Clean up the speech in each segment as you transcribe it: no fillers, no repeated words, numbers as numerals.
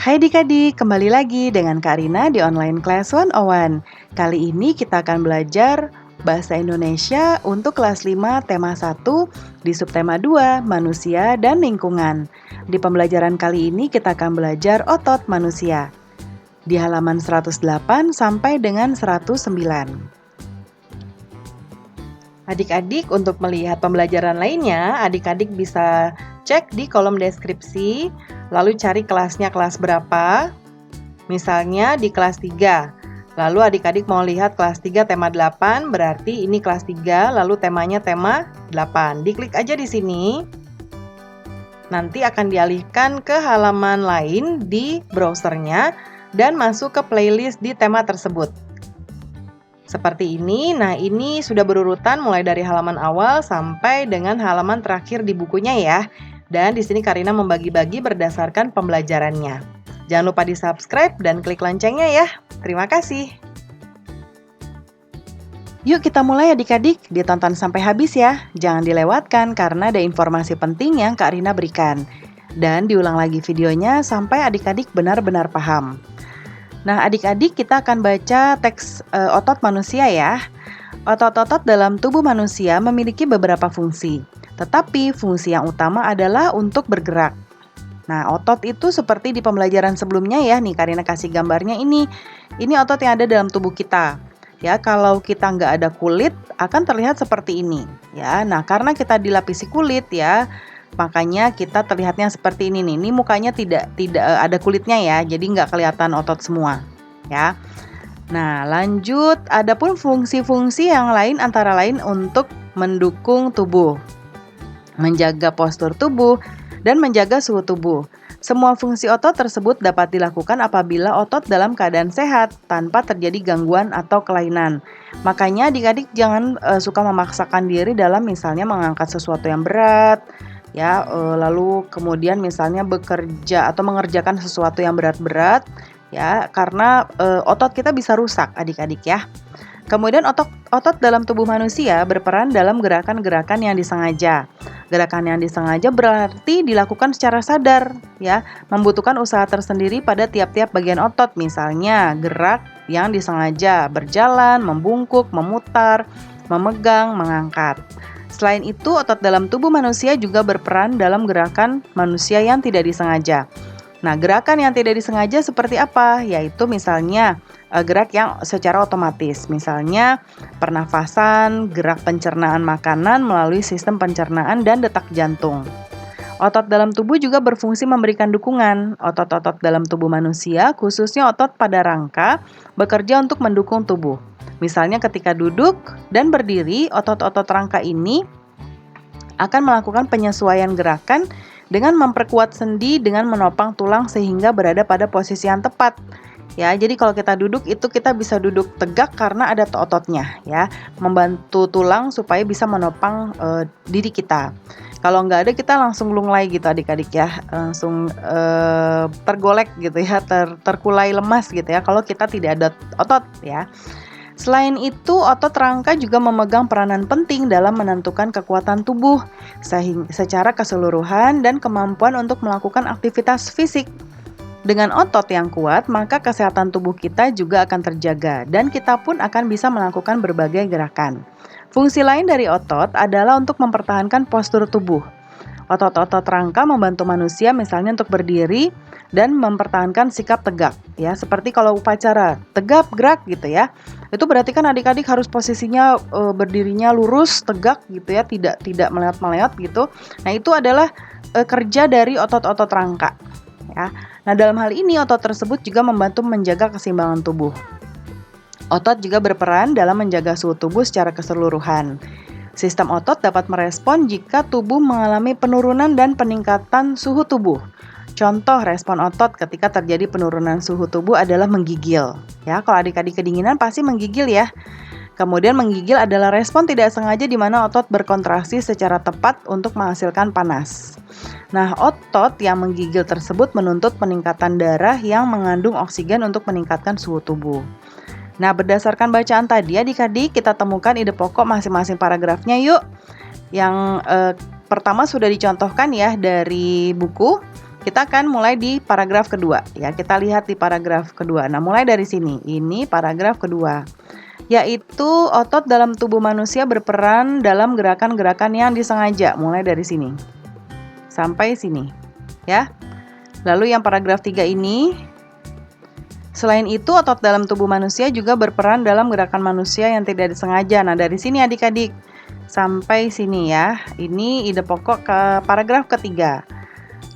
Hai adik-adik, kembali lagi dengan Kak Rina di Online Class 101. Kali ini kita akan belajar Bahasa Indonesia untuk kelas 5 tema 1 di subtema 2 Manusia dan Lingkungan. Di pembelajaran kali ini kita akan belajar otot manusia di halaman 108 sampai dengan 109. Adik-adik, untuk melihat pembelajaran lainnya, adik-adik bisa cek di kolom deskripsi, lalu cari kelasnya kelas berapa. Misalnya di kelas 3. Lalu adik-adik mau lihat kelas 3 tema 8, berarti ini kelas 3, lalu temanya tema 8. Diklik aja di sini. Nanti akan dialihkan ke halaman lain di browsernya dan masuk ke playlist di tema tersebut. Seperti ini. Nah, ini sudah berurutan mulai dari halaman awal sampai dengan halaman terakhir di bukunya ya. Dan di sini Kak Rina membagi-bagi berdasarkan pembelajarannya. Jangan lupa di-subscribe dan klik loncengnya ya. Terima kasih. Yuk kita mulai adik-adik, ditonton sampai habis ya. Jangan dilewatkan karena ada informasi penting yang Kak Rina berikan. Dan diulang lagi videonya sampai adik-adik benar-benar paham. Nah, adik-adik, kita akan baca teks otot manusia ya. Otot-otot dalam tubuh manusia memiliki beberapa fungsi, tetapi fungsi yang utama adalah untuk bergerak. Nah, otot itu seperti di pembelajaran sebelumnya ya, nih Karina kasih gambarnya ini. Ini otot yang ada dalam tubuh kita. Ya, kalau kita nggak ada kulit, akan terlihat seperti ini. Ya, nah karena kita dilapisi kulit ya, makanya kita terlihatnya seperti ini nih. Ini mukanya tidak ada kulitnya ya, jadi nggak kelihatan otot semua ya. Nah, lanjut, adapun fungsi-fungsi yang lain antara lain untuk mendukung tubuh, menjaga postur tubuh, dan menjaga suhu tubuh. Semua fungsi otot tersebut dapat dilakukan apabila otot dalam keadaan sehat tanpa terjadi gangguan atau kelainan. Makanya adik-adik jangan suka memaksakan diri dalam misalnya mengangkat sesuatu yang berat ya, lalu kemudian misalnya bekerja atau mengerjakan sesuatu yang berat-berat ya, karena otot kita bisa rusak adik-adik ya. Kemudian otot dalam tubuh manusia berperan dalam gerakan-gerakan yang disengaja. Gerakan yang disengaja berarti dilakukan secara sadar ya, membutuhkan usaha tersendiri pada tiap-tiap bagian otot. Misalnya gerak yang disengaja, berjalan, membungkuk, memutar, memegang, mengangkat. Selain itu, otot dalam tubuh manusia juga berperan dalam gerakan manusia yang tidak disengaja. Nah, gerakan yang tidak disengaja seperti apa? Yaitu misalnya gerak yang secara otomatis. Misalnya pernafasan, gerak pencernaan makanan melalui sistem pencernaan dan detak jantung. Otot dalam tubuh juga berfungsi memberikan dukungan. Otot-otot dalam tubuh manusia, khususnya otot pada rangka, bekerja untuk mendukung tubuh. Misalnya ketika duduk dan berdiri, otot-otot rangka ini akan melakukan penyesuaian gerakan dengan memperkuat sendi dengan menopang tulang sehingga berada pada posisi yang tepat. Ya, jadi kalau kita duduk itu kita bisa duduk tegak karena ada ototnya ya, membantu tulang supaya bisa menopang diri kita. Kalau nggak ada kita langsung lunglai gitu adik-adik ya, langsung tergolek gitu ya, terkulai lemas gitu ya kalau kita tidak ada otot ya. Selain itu, otot rangka juga memegang peranan penting dalam menentukan kekuatan tubuh secara keseluruhan dan kemampuan untuk melakukan aktivitas fisik. Dengan otot yang kuat, maka kesehatan tubuh kita juga akan terjaga dan kita pun akan bisa melakukan berbagai gerakan. Fungsi lain dari otot adalah untuk mempertahankan postur tubuh. Otot-otot rangka membantu manusia misalnya untuk berdiri dan mempertahankan sikap tegak ya, seperti kalau upacara tegap gerak gitu ya. Itu berarti kan adik-adik harus posisinya berdirinya lurus, tegak gitu ya, tidak meleot-meleot gitu. Nah, itu adalah kerja dari otot-otot rangka ya. Nah, dalam hal ini otot tersebut juga membantu menjaga keseimbangan tubuh. Otot juga berperan dalam menjaga suhu tubuh secara keseluruhan. Sistem otot dapat merespon jika tubuh mengalami penurunan dan peningkatan suhu tubuh. Contoh respon otot ketika terjadi penurunan suhu tubuh adalah menggigil. Ya, kalau adik-adik kedinginan pasti menggigil ya. Kemudian menggigil adalah respon tidak sengaja di mana otot berkontraksi secara tepat untuk menghasilkan panas. Nah, otot yang menggigil tersebut menuntut peningkatan darah yang mengandung oksigen untuk meningkatkan suhu tubuh. Nah, berdasarkan bacaan tadi adik-adik, kita temukan ide pokok masing-masing paragrafnya yuk. Yang pertama sudah dicontohkan ya dari buku. Kita akan mulai di paragraf kedua ya. Kita lihat di paragraf kedua. Nah, mulai dari sini. Ini paragraf kedua. Yaitu otot dalam tubuh manusia berperan dalam gerakan-gerakan yang disengaja. Mulai dari sini. Sampai sini. Ya. Lalu yang paragraf 3 ini, selain itu otot dalam tubuh manusia juga berperan dalam gerakan manusia yang tidak disengaja. Nah, dari sini adik-adik sampai sini ya. Ini ide pokok ke paragraf ketiga.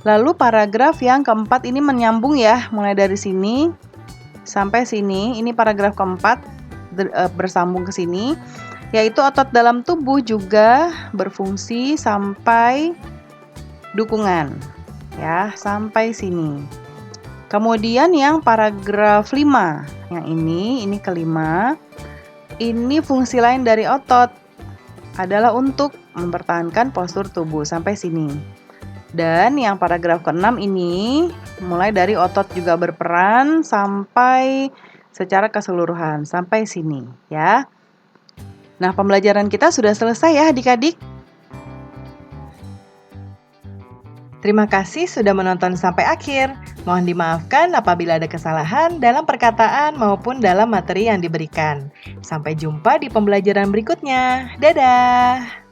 Lalu paragraf yang keempat ini menyambung ya, mulai dari sini sampai sini. Ini paragraf keempat bersambung ke sini, yaitu otot dalam tubuh juga berfungsi sampai dukungan. Ya, sampai sini. Kemudian yang paragraf 5, yang ini kelima. Ini fungsi lain dari otot adalah untuk mempertahankan postur tubuh sampai sini. Dan yang paragraf ke-6 ini mulai dari otot juga berperan sampai secara keseluruhan sampai sini ya. Nah, pembelajaran kita sudah selesai ya adik-adik. Terima kasih sudah menonton sampai akhir. Mohon dimaafkan apabila ada kesalahan dalam perkataan maupun dalam materi yang diberikan. Sampai jumpa di pembelajaran berikutnya. Dadah!